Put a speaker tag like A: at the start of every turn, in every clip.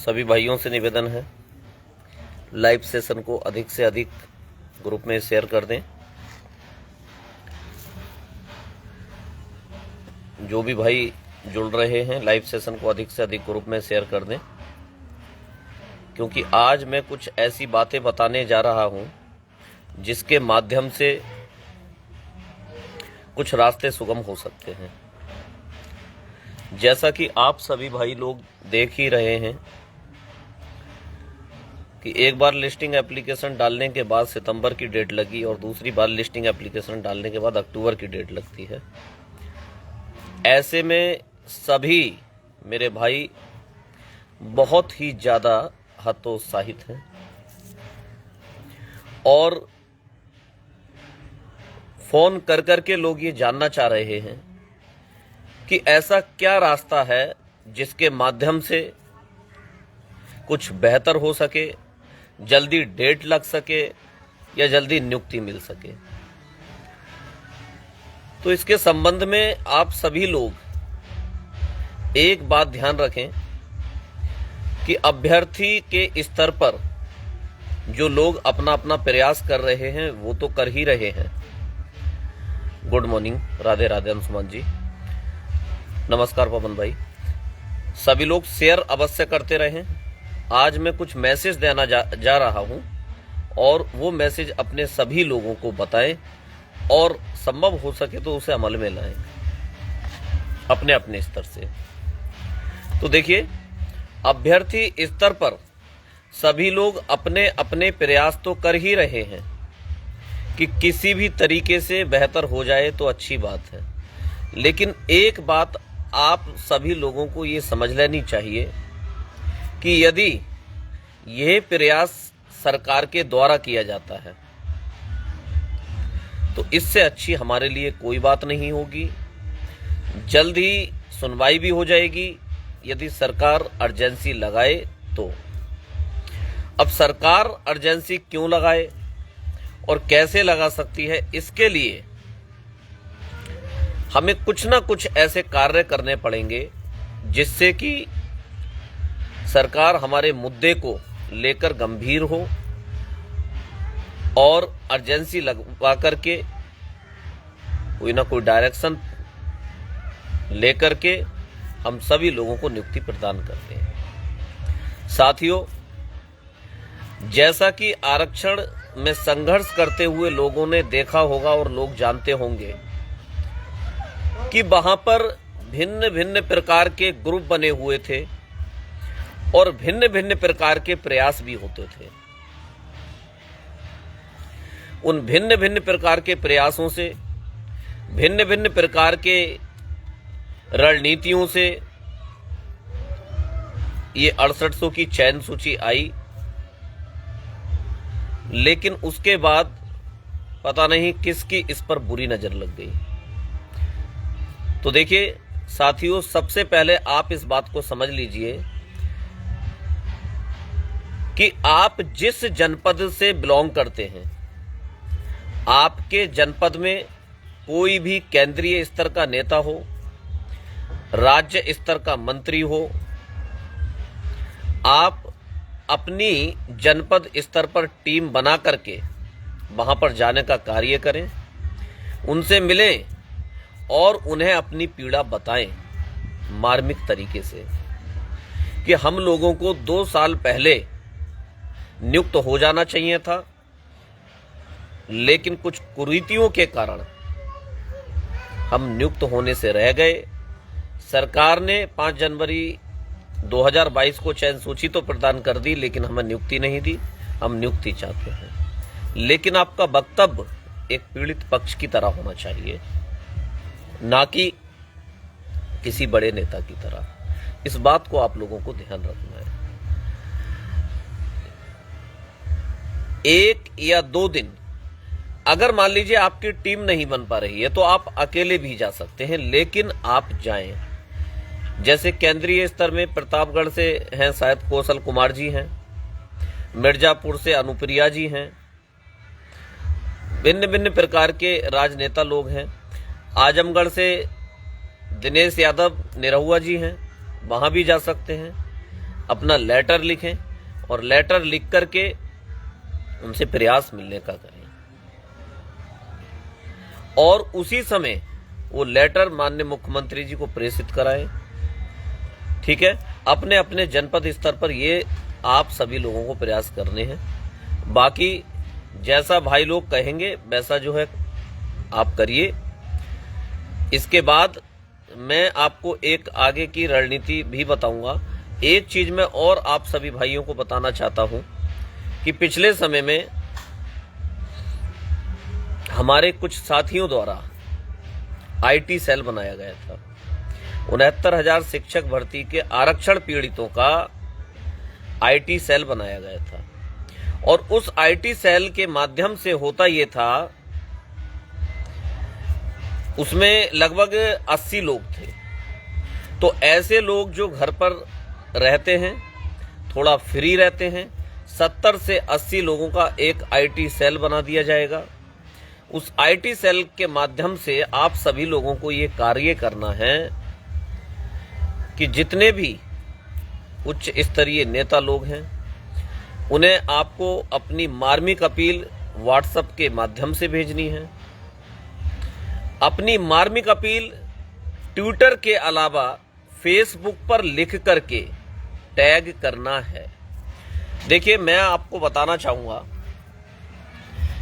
A: सभी भाइयों से निवेदन है, लाइव सेशन को अधिक से अधिक ग्रुप में शेयर कर दें। जो भी भाई जुड़ रहे हैं, लाइव सेशन को अधिक से अधिक ग्रुप में शेयर कर दें, क्योंकि आज मैं कुछ ऐसी बातें बताने जा रहा हूं जिसके माध्यम से कुछ रास्ते सुगम हो सकते हैं। जैसा कि आप सभी भाई लोग देख ही रहे हैं कि एक बार लिस्टिंग एप्लीकेशन डालने के बाद सितंबर की डेट लगी और दूसरी बार लिस्टिंग एप्लीकेशन डालने के बाद अक्टूबर की डेट लगती है। ऐसे में सभी मेरे भाई बहुत ही ज़्यादा हतोत्साहित हैं और फोन कर करके लोग ये जानना चाह रहे हैं कि ऐसा क्या रास्ता है जिसके माध्यम से कुछ बेहतर हो सके, जल्दी डेट लग सके या जल्दी नियुक्ति मिल सके। तो इसके संबंध में आप सभी लोग एक बात ध्यान रखें कि अभ्यर्थी के स्तर पर जो लोग अपना अपना प्रयास कर रहे हैं वो तो कर ही रहे हैं। गुड मॉर्निंग, राधे राधे अंशुमान जी, नमस्कार पवन भाई। सभी लोग शेयर अवश्य करते रहें। आज मैं कुछ मैसेज देना जा रहा हूं और वो मैसेज अपने सभी लोगों को बताएं और संभव हो सके तो उसे अमल में लाएं अपने अपने स्तर से। तो देखिए, अभ्यर्थी स्तर पर सभी लोग अपने अपने प्रयास तो कर ही रहे हैं कि किसी भी तरीके से बेहतर हो जाए तो अच्छी बात है, लेकिन एक बात आप सभी लोगों को ये समझ लेनी चाहिए कि यदि यह प्रयास सरकार के द्वारा किया जाता है तो इससे अच्छी हमारे लिए कोई बात नहीं होगी। जल्द ही सुनवाई भी हो जाएगी यदि सरकार अर्जेंसी लगाए तो। अब सरकार अर्जेंसी क्यों लगाए और कैसे लगा सकती है, इसके लिए हमें कुछ ना कुछ ऐसे कार्य करने पड़ेंगे जिससे कि सरकार हमारे मुद्दे को लेकर गंभीर हो और अर्जेंसी लगवा करके कोई ना कोई डायरेक्शन लेकर के हम सभी लोगों को नियुक्ति प्रदान करते हैं। साथियों, जैसा कि आरक्षण में संघर्ष करते हुए लोगों ने देखा होगा और लोग जानते होंगे कि वहां पर भिन्न भिन्न प्रकार के ग्रुप बने हुए थे और भिन्न भिन्न प्रकार के प्रयास भी होते थे। उन भिन्न भिन्न प्रकार के प्रयासों से, भिन्न भिन्न प्रकार के रणनीतियों से ये 6800 की चयन सूची आई, लेकिन उसके बाद पता नहीं किसकी इस पर बुरी नजर लग गई। तो देखिए साथियों, सबसे पहले आप इस बात को समझ लीजिए कि आप जिस जनपद से बिलोंग करते हैं, आपके जनपद में कोई भी केंद्रीय स्तर का नेता हो, राज्य स्तर का मंत्री हो, आप अपनी जनपद स्तर पर टीम बना करके वहां पर जाने का कार्य करें, उनसे मिलें और उन्हें अपनी पीड़ा बताएं मार्मिक तरीके से कि हम लोगों को 2 साल पहले नियुक्त हो जाना चाहिए था, लेकिन कुछ कुरीतियों के कारण हम नियुक्त होने से रह गए। सरकार ने 5 जनवरी 2022 को चयन सूची तो प्रदान कर दी, लेकिन हमें नियुक्ति नहीं दी। हम नियुक्ति चाहते हैं, लेकिन आपका वक्तव्य एक पीड़ित पक्ष की तरह होना चाहिए, ना कि किसी बड़े नेता की तरह। इस बात को आप लोगों को ध्यान रखना है। 1 या 2 दिन अगर मान लीजिए आपकी टीम नहीं बन पा रही है तो आप अकेले भी जा सकते हैं, लेकिन आप जाएं। जैसे केंद्रीय स्तर में प्रतापगढ़ से हैं शायद कौशल कुमार जी हैं, मिर्जापुर से अनुप्रिया जी हैं, भिन्न भिन्न प्रकार के राजनेता लोग हैं। आजमगढ़ से दिनेश यादव निरहुआ जी हैं, वहां भी जा सकते हैं। अपना लेटर लिखें और लेटर लिख करके उनसे प्रयास मिलने का करें और उसी समय वो लेटर माननीय मुख्यमंत्री जी को प्रेषित कराएं। ठीक है, अपने अपने जनपद स्तर पर ये आप सभी लोगों को प्रयास करने हैं। बाकी जैसा भाई लोग कहेंगे वैसा जो है आप करिए। इसके बाद मैं आपको एक आगे की रणनीति भी बताऊंगा। एक चीज मैं और आप सभी भाइयों को बताना चाहता हूं कि पिछले समय में हमारे कुछ साथियों द्वारा आईटी सेल बनाया गया था। 69,000 शिक्षक भर्ती के आरक्षण पीड़ितों का आईटी सेल बनाया गया था और उस आईटी सेल के माध्यम से होता ये था, उसमें लगभग 80 लोग थे। तो ऐसे लोग जो घर पर रहते हैं, थोड़ा फ्री रहते हैं, 70 से 80 लोगों का एक आईटी सेल बना दिया जाएगा। उस आईटी सेल के माध्यम से आप सभी लोगों को ये कार्य करना है कि जितने भी उच्च स्तरीय नेता लोग हैं उन्हें आपको अपनी मार्मिक अपील व्हाट्सएप के माध्यम से भेजनी है। अपनी मार्मिक अपील ट्विटर के अलावा फेसबुक पर लिख करके टैग करना है। देखिए, मैं आपको बताना चाहूंगा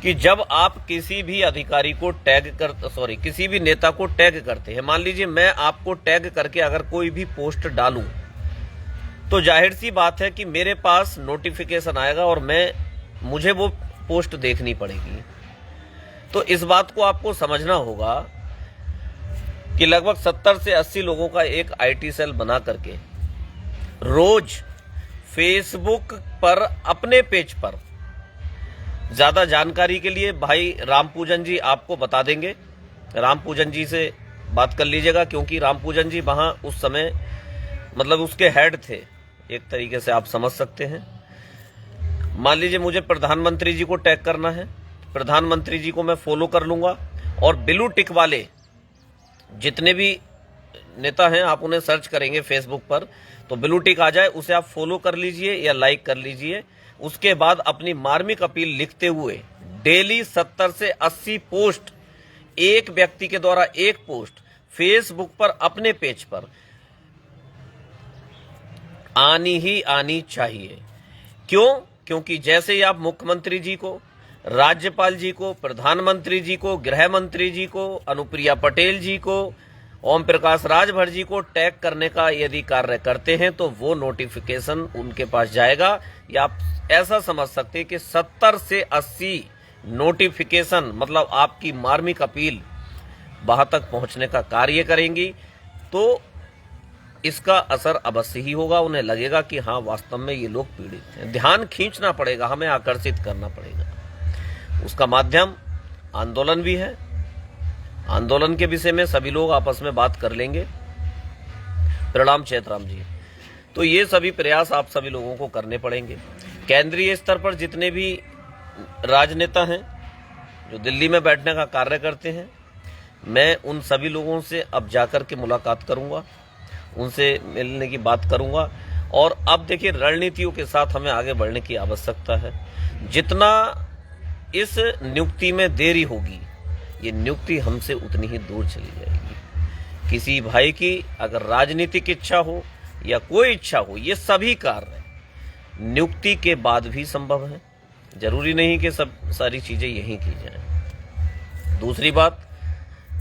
A: कि जब आप किसी भी अधिकारी को किसी भी नेता को टैग करते हैं, मान लीजिए मैं आपको टैग करके अगर कोई भी पोस्ट डालूं तो जाहिर सी बात है कि मेरे पास नोटिफिकेशन आएगा और मुझे वो पोस्ट देखनी पड़ेगी। तो इस बात को आपको समझना होगा कि लगभग 70 से 80 लोगों का एक आईटी सेल बना करके रोज फेसबुक पर अपने पेज पर, ज्यादा जानकारी के लिए भाई राम पूजन जी आपको बता देंगे। राम पूजन जी से बात कर लीजिएगा क्योंकि राम पूजन जी वहां उस समय मतलब उसके हेड थे, एक तरीके से आप समझ सकते हैं। मान लीजिए मुझे प्रधानमंत्री जी को टैग करना है, प्रधानमंत्री जी को मैं फॉलो कर लूंगा और ब्लू टिक वाले जितने भी नेता हैं आप उन्हें सर्च करेंगे फेसबुक पर तो ब्लू टिक आ जाए, उसे आप फॉलो कर लीजिए या लाइक कर लीजिए। उसके बाद अपनी मार्मिक अपील लिखते हुए डेली 70 से 80 पोस्ट, एक व्यक्ति के द्वारा एक पोस्ट फेसबुक पर अपने पेज पर आनी ही आनी चाहिए। क्यों? क्योंकि जैसे ही आप मुख्यमंत्री जी को, राज्यपाल जी को, प्रधानमंत्री जी को, गृह मंत्री जी को, अनुप्रिया पटेल जी को, ओम प्रकाश राजभर जी को टैग करने का यदि कार्य करते हैं तो वो नोटिफिकेशन उनके पास जाएगा। या आप ऐसा समझ सकते हैं कि 70 से 80 नोटिफिकेशन मतलब आपकी मार्मिक अपील वहां तक पहुंचने का कार्य करेंगी तो इसका असर अवश्य ही होगा। उन्हें लगेगा कि हाँ वास्तव में ये लोग पीड़ित हैं। ध्यान खींचना पड़ेगा, हमें आकर्षित करना पड़ेगा। उसका माध्यम आंदोलन भी है। आंदोलन के विषय में सभी लोग आपस में बात कर लेंगे। प्रणाम चैतराम जी। तो ये सभी प्रयास आप सभी लोगों को करने पड़ेंगे। केंद्रीय स्तर पर जितने भी राजनेता हैं जो दिल्ली में बैठने का कार्य करते हैं, मैं उन सभी लोगों से अब जाकर के मुलाकात करूंगा, उनसे मिलने की बात करूंगा। और अब देखिए रणनीतियों के साथ हमें आगे बढ़ने की आवश्यकता है। जितना इस नियुक्ति में देरी होगी ये नियुक्ति हमसे उतनी ही दूर चली जाएगी। किसी भाई की अगर राजनीतिक इच्छा हो या कोई इच्छा हो, ये सभी कार्य नियुक्ति के बाद भी संभव है। जरूरी नहीं कि सब सारी चीजें यहीं की जाएं। दूसरी बात,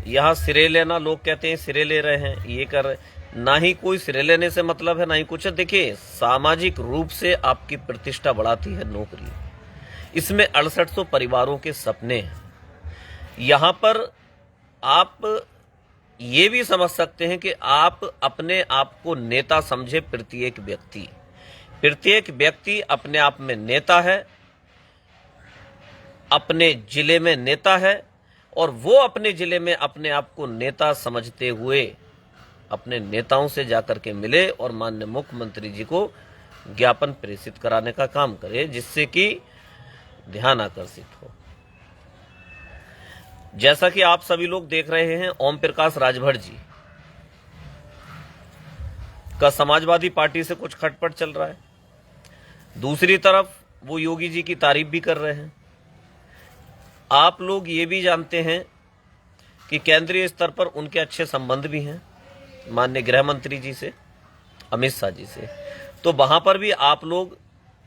A: यहाँ सिरे लेना, लोग कहते हैं सिरे ले रहे हैं, ये कर रहे, ना ही कोई सिरे लेने से मतलब है ना ही कुछ। देखिए सामाजिक रूप से आपकी प्रतिष्ठा बढ़ाती है नौकरी। इसमें 6800 परिवारों के सपने हैं। यहां पर आप ये भी समझ सकते हैं कि आप अपने आप को नेता समझे। प्रत्येक व्यक्ति अपने आप में नेता है, अपने जिले में नेता है और वो अपने जिले में अपने आप को नेता समझते हुए अपने नेताओं से जाकर के मिले और माननीय मुख्यमंत्री जी को ज्ञापन प्रेषित कराने का काम करे, जिससे कि ध्यान आकर्षित हो। जैसा कि आप सभी लोग देख रहे हैं, ओम प्रकाश राजभर जी का समाजवादी पार्टी से कुछ खटपट चल रहा है, दूसरी तरफ वो योगी जी की तारीफ भी कर रहे हैं। आप लोग ये भी जानते हैं कि केंद्रीय स्तर पर उनके अच्छे संबंध भी हैं माननीय गृह मंत्री जी से, अमित शाह जी से। तो वहां पर भी आप लोग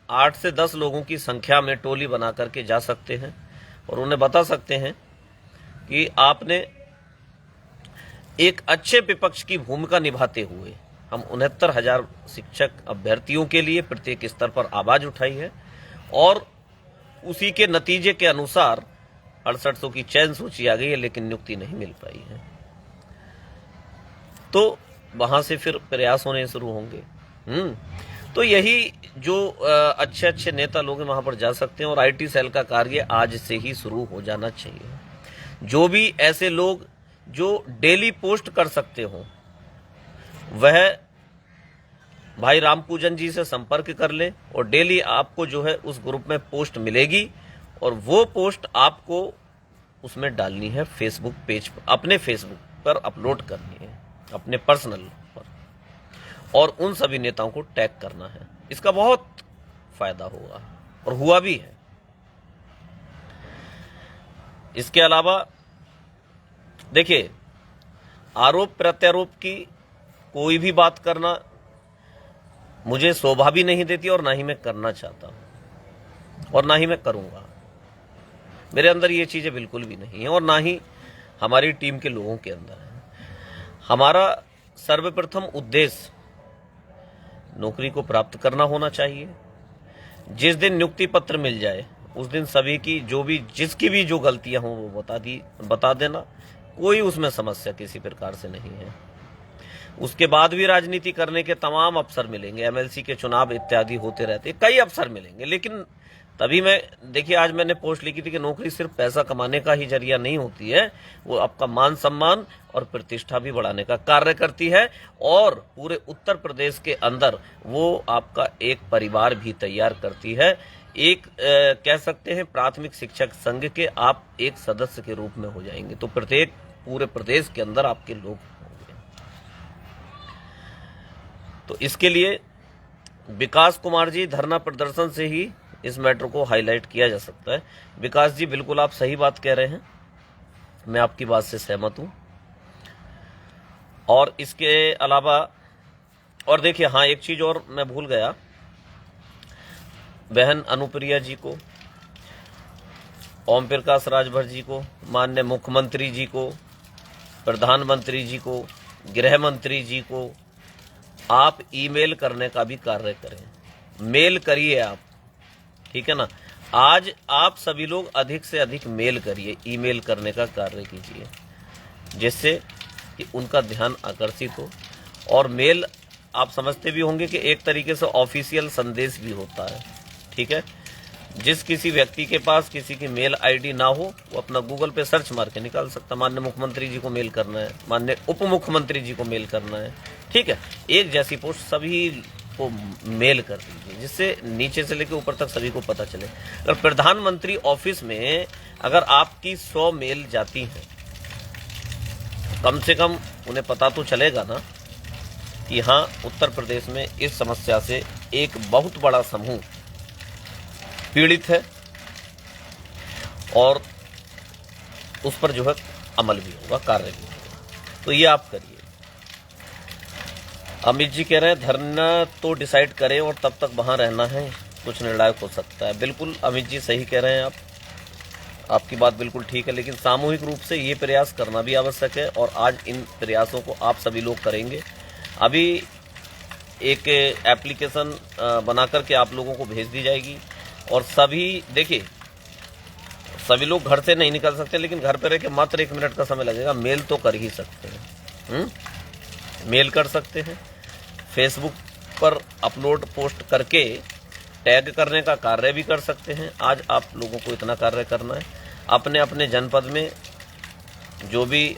A: 8 से 10 लोगों की संख्या में टोली बना करके जा सकते हैं और उन्हें बता सकते हैं कि आपने एक अच्छे विपक्ष की भूमिका निभाते हुए हम 69,000 शिक्षक अभ्यर्थियों के लिए प्रत्येक स्तर पर आवाज उठाई है और उसी के नतीजे के अनुसार 6800 की चयन सूची आ गई है, लेकिन नियुक्ति नहीं मिल पाई है। तो वहां से फिर प्रयास होने शुरू होंगे। तो यही जो अच्छे अच्छे नेता लोग वहां पर जा सकते हैं और आईटी सेल का कार्य आज से ही शुरू हो जाना चाहिए। जो भी ऐसे लोग जो डेली पोस्ट कर सकते हो वह भाई रामपूजन जी से संपर्क कर ले और डेली आपको जो है उस ग्रुप में पोस्ट मिलेगी और वो पोस्ट आपको उसमें डालनी है फेसबुक पेज पर, अपने फेसबुक पर अपलोड करनी है, अपने पर्सनल पर, और उन सभी नेताओं को टैग करना है। इसका बहुत फायदा होगा और हुआ भी है। इसके अलावा देखिए, आरोप प्रत्यारोप की कोई भी बात करना मुझे शोभा भी नहीं देती और ना ही मैं करना चाहता हूं और ना ही मैं करूंगा। मेरे अंदर ये चीजें बिल्कुल भी नहीं है और ना ही हमारी टीम के लोगों के अंदर है। हमारा सर्वप्रथम उद्देश्य नौकरी को प्राप्त करना होना चाहिए। जिस दिन नियुक्ति पत्र मिल जाए उस दिन सभी की जिसकी भी जो गलतियां हों वो बता देना। कोई उसमें समस्या किसी प्रकार से नहीं है। उसके बाद भी राजनीति करने के तमाम अवसर मिलेंगे, एमएलसी के चुनाव इत्यादि होते रहते, कई अवसर मिलेंगे। लेकिन तभी देखिए आज मैंने पोस्ट लिखी थी कि नौकरी सिर्फ पैसा कमाने का ही जरिया नहीं होती है, वो आपका मान सम्मान और प्रतिष्ठा भी बढ़ाने का कार्य करती है और पूरे उत्तर प्रदेश के अंदर वो आपका एक परिवार भी तैयार करती है। एक कह सकते हैं प्राथमिक शिक्षक संघ के आप एक सदस्य के रूप में हो जाएंगे, तो प्रत्येक पूरे प्रदेश के अंदर आपके लोग होंगे। तो इसके लिए विकास कुमार जी धरना प्रदर्शन से ही इस मैटर को हाईलाइट किया जा सकता है। विकास जी बिल्कुल आप सही बात कह रहे हैं, मैं आपकी बात से सहमत हूं। और इसके अलावा और देखिए, हाँ एक चीज और मैं भूल गया, बहन अनुप्रिया जी को, ओम प्रकाश राजभर जी को, माननीय मुख्यमंत्री जी को, प्रधानमंत्री जी को, गृह मंत्री जी को आप ईमेल करने का भी कार्य करें। मेल करिए आप, ठीक है ना। आज आप सभी लोग अधिक से अधिक मेल करिए, ईमेल करने का कार्य कीजिए, जिससे कि उनका ध्यान आकर्षित हो। और मेल आप समझते भी होंगे कि एक तरीके से ऑफिशियल संदेश भी होता है, ठीक है। जिस किसी व्यक्ति के पास किसी की मेल आईडी ना हो वो अपना गूगल पे सर्च मार के निकाल सकता, माननीय मुख्यमंत्री जी को मेल करना है, माननीय उप मुख्यमंत्री जी को मेल करना है, ठीक है। एक जैसी पोस्ट सभी को मेल कर दीजिए, जिससे नीचे से लेकर ऊपर तक सभी को पता चले। अगर प्रधानमंत्री ऑफिस में अगर आपकी 100 मेल जाती हैं, कम से कम उन्हें पता तो चलेगा ना कि हाँ उत्तर प्रदेश में इस समस्या से एक बहुत बड़ा समूह पीड़ित है और उस पर जो है अमल भी होगा, कार्य भी होगा। तो ये आप करिए। अमित जी कह रहे हैं धरना तो डिसाइड करें और तब तक वहां रहना है, कुछ निर्णायक हो सकता है। बिल्कुल अमित जी सही कह रहे हैं, आपकी बात बिल्कुल ठीक है, लेकिन सामूहिक रूप से ये प्रयास करना भी आवश्यक है और आज इन प्रयासों को आप सभी लोग करेंगे। अभी एक एप्लीकेशन बना करके आप लोगों को भेज दी जाएगी और सभी देखिए, सभी लोग घर से नहीं निकल सकते, लेकिन घर पर रह के मात्र 1 मिनट का समय लगेगा। मेल तो कर ही सकते हैं, मेल कर सकते हैं, फेसबुक पर अपलोड पोस्ट करके टैग करने का कार्य भी कर सकते हैं। आज आप लोगों को इतना कार्य करना है। अपने अपने जनपद में जो भी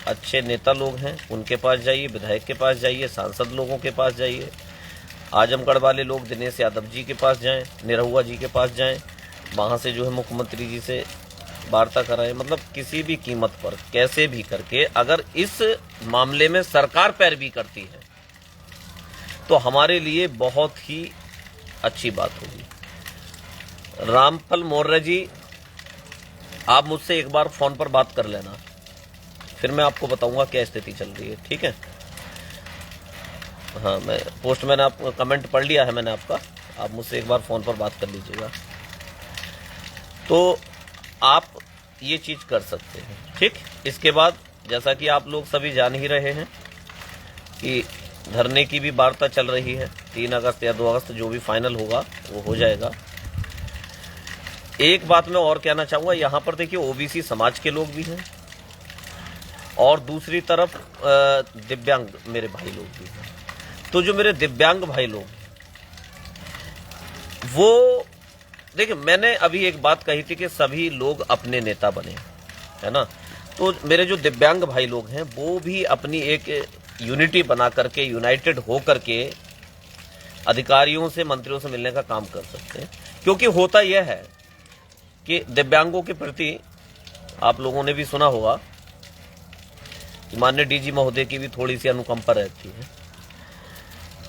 A: अच्छे नेता लोग हैं उनके पास जाइए, विधायक के पास जाइए, सांसद लोगों के पास जाइए, आजमगढ़ वाले लोग दिनेश यादव जी के पास जाएं, निरहुआ जी के पास जाएं, वहां से जो है मुख्यमंत्री जी से वार्ता कराएं। मतलब किसी भी कीमत पर कैसे भी करके अगर इस मामले में सरकार पैरवी करती है तो हमारे लिए बहुत ही अच्छी बात होगी। रामफल मौर्य जी, आप मुझसे एक बार फोन पर बात कर लेना, फिर मैं आपको बताऊंगा क्या स्थिति चल रही है, ठीक है? हाँ, मैं पोस्ट मैंने आपको कमेंट पढ़ लिया है मैंने आपका, आप मुझसे एक बार फोन पर बात कर लीजिएगा, तो आप ये चीज कर सकते हैं, ठीक। इसके बाद जैसा कि आप लोग सभी जान ही रहे हैं कि धरने की भी वार्ता चल रही है। 3 अगस्त या 2 अगस्त जो भी फाइनल होगा वो हो जाएगा। एक बात मैं और कहना चाहूंगा, यहां पर देखिए ओबीसी समाज के लोग भी हैं और दूसरी तरफ दिव्यांग मेरे भाई लोग भी हैं। तो जो मेरे दिव्यांग भाई लोग, वो देखिए, मैंने अभी एक बात कही थी कि सभी लोग अपने नेता बने, है ना। तो मेरे जो दिव्यांग भाई लोग हैं वो भी अपनी एक यूनिटी बना करके, यूनाइटेड हो करके अधिकारियों से, मंत्रियों से मिलने का काम कर सकते हैं। क्योंकि होता यह है कि दिव्यांगों के प्रति आप लोगों ने भी सुना होगा कि माननीय डीजी महोदय की भी थोड़ी सी अनुकंपा रहती है।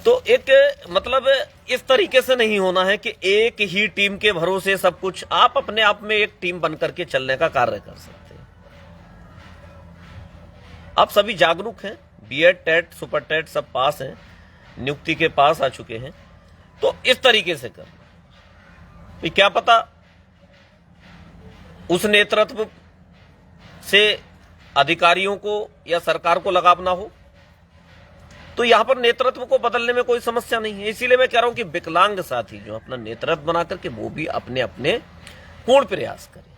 A: तो एक मतलब इस तरीके से नहीं होना है कि एक ही टीम के भरोसे सब कुछ, आप अपने आप में एक टीम बन करके चलने का कार्य कर सकते हैं। आप सभी जागरूक हैं, बीएड, टेट, सुपर टेट सब पास हैं, नियुक्ति के पास आ चुके हैं। तो इस तरीके से करना, क्या पता उस नेतृत्व से अधिकारियों को या सरकार को लगाव ना हो, तो यहां पर नेतृत्व को बदलने में कोई समस्या नहीं है। इसीलिए मैं कह रहा हूं कि विकलांग साथी जो अपना नेतृत्व बना करके वो भी अपने अपने पूर्ण प्रयास करें,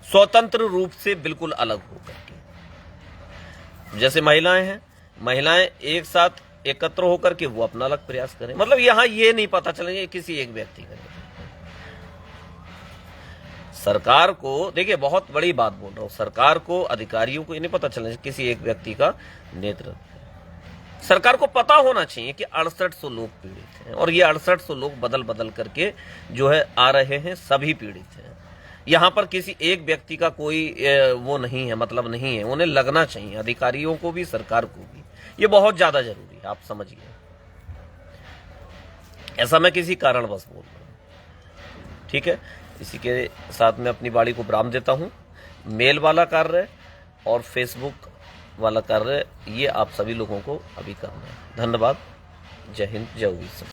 A: स्वतंत्र रूप से, बिल्कुल अलग होकर के। जैसे महिलाएं हैं, महिलाएं एक साथ एकत्र होकर के वो अपना अलग प्रयास करें। मतलब यहां ये नहीं पता चलेगा किसी एक व्यक्ति का। सरकार को, देखिए बहुत बड़ी बात बोल रहा हूं, सरकार को, अधिकारियों को ये नहीं पता चलेगा किसी एक व्यक्ति का नेतृत्व। सरकार को पता होना चाहिए कि 6800 लोग पीड़ित हैं और ये 6800 लोग बदल बदल करके जो है आ रहे हैं, सभी पीड़ित हैं। यहां पर किसी एक व्यक्ति का कोई वो नहीं है, मतलब नहीं है। उन्हें लगना चाहिए, अधिकारियों को भी, सरकार को भी। ये बहुत ज्यादा जरूरी है, आप समझिए। ऐसा मैं किसी कारणवश बोल रहा हूं, ठीक है। इसी के साथ मैं अपनी वाणी को विराम देता हूं। मेल वाला कार्य और फेसबुक वाला कार्य ये आप सभी लोगों को अभी करना है। धन्यवाद। जय हिंद, जय ओबीसी।